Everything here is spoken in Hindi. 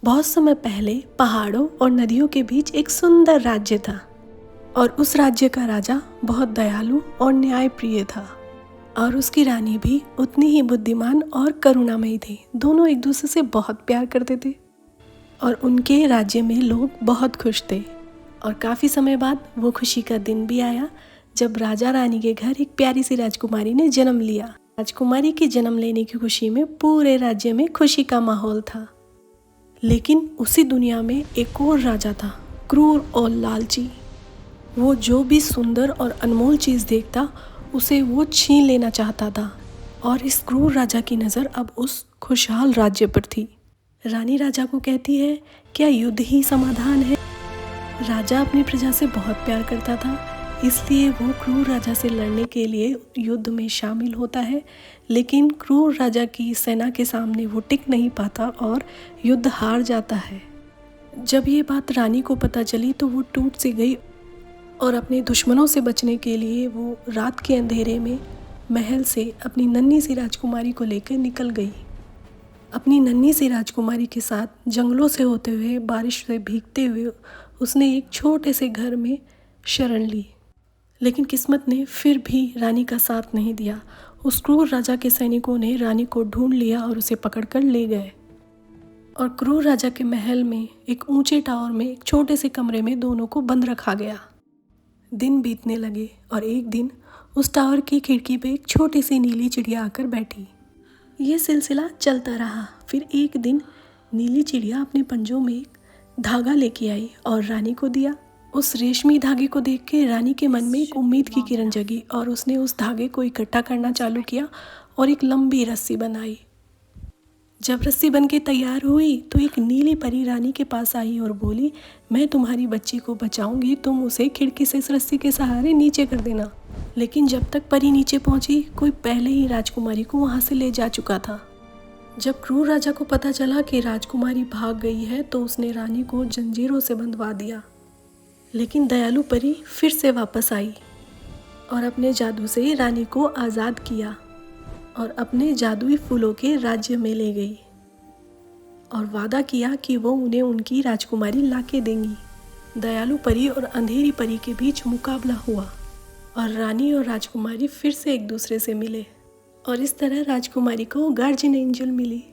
बहुत समय पहले पहाड़ों और नदियों के बीच एक सुंदर राज्य था और उस राज्य का राजा बहुत दयालु और न्यायप्रिय था और उसकी रानी भी उतनी ही बुद्धिमान और करुणामयी थी। दोनों एक दूसरे से बहुत प्यार करते थे और उनके राज्य में लोग बहुत खुश थे। और काफ़ी समय बाद वो खुशी का दिन भी आया जब राजा रानी के घर एक प्यारी सी राजकुमारी ने जन्म लिया। राजकुमारी के जन्म लेने की खुशी में पूरे राज्य में खुशी का माहौल था। लेकिन उसी दुनिया में एक और राजा था, क्रूर और लालची। वो जो भी सुंदर और अनमोल चीज़ देखता उसे वो छीन लेना चाहता था और इस क्रूर राजा की नज़र अब उस खुशहाल राज्य पर थी। रानी राजा को कहती है, क्या युद्ध ही समाधान है? राजा अपनी प्रजा से बहुत प्यार करता था, इसलिए वो क्रूर राजा से लड़ने के लिए युद्ध में शामिल होता है। लेकिन क्रूर राजा की सेना के सामने वो टिक नहीं पाता और युद्ध हार जाता है। जब ये बात रानी को पता चली तो वो टूट सी गई और अपने दुश्मनों से बचने के लिए वो रात के अंधेरे में महल से अपनी नन्ही सी राजकुमारी को लेकर निकल गई। अपनी नन्ही सी राजकुमारी के साथ जंगलों से होते हुए, बारिश से भीगते हुए उसने एक छोटे से घर में शरण ली। लेकिन किस्मत ने फिर भी रानी का साथ नहीं दिया। उस क्रूर राजा के सैनिकों ने रानी को ढूंढ लिया और उसे पकड़कर ले गए। और क्रूर राजा के महल में एक ऊंचे टावर में एक छोटे से कमरे में दोनों को बंद रखा गया। दिन बीतने लगे और एक दिन उस टावर की खिड़की पे एक छोटी सी नीली चिड़िया आकर बैठी। ये सिलसिला चलता रहा। फिर एक दिन नीली चिड़िया अपने पंजों में एक धागा लेके आई और रानी को दिया। उस रेशमी धागे को देख के रानी के मन में एक उम्मीद की किरण जगी और उसने उस धागे को इकट्ठा करना चालू किया और एक लंबी रस्सी बनाई। जब रस्सी बन के तैयार हुई तो एक नीली परी रानी के पास आई और बोली, मैं तुम्हारी बच्ची को बचाऊंगी, तुम उसे खिड़की से इस रस्सी के सहारे नीचे कर देना। लेकिन जब तक परी नीचे पहुंची कोई पहले ही राजकुमारी को वहां से ले जा चुका था। जब क्रूर राजा को पता चला कि राजकुमारी भाग गई है तो उसने रानी को जंजीरों से बंधवा दिया। लेकिन दयालु परी फिर से वापस आई और अपने जादू से रानी को आज़ाद किया और अपने जादुई फूलों के राज्य में ले गई और वादा किया कि वो उन्हें उनकी राजकुमारी लाके देंगी। दयालु परी और अंधेरी परी के बीच मुकाबला हुआ और रानी और राजकुमारी फिर से एक दूसरे से मिले और इस तरह राजकुमारी को गार्जियन एंजल मिली।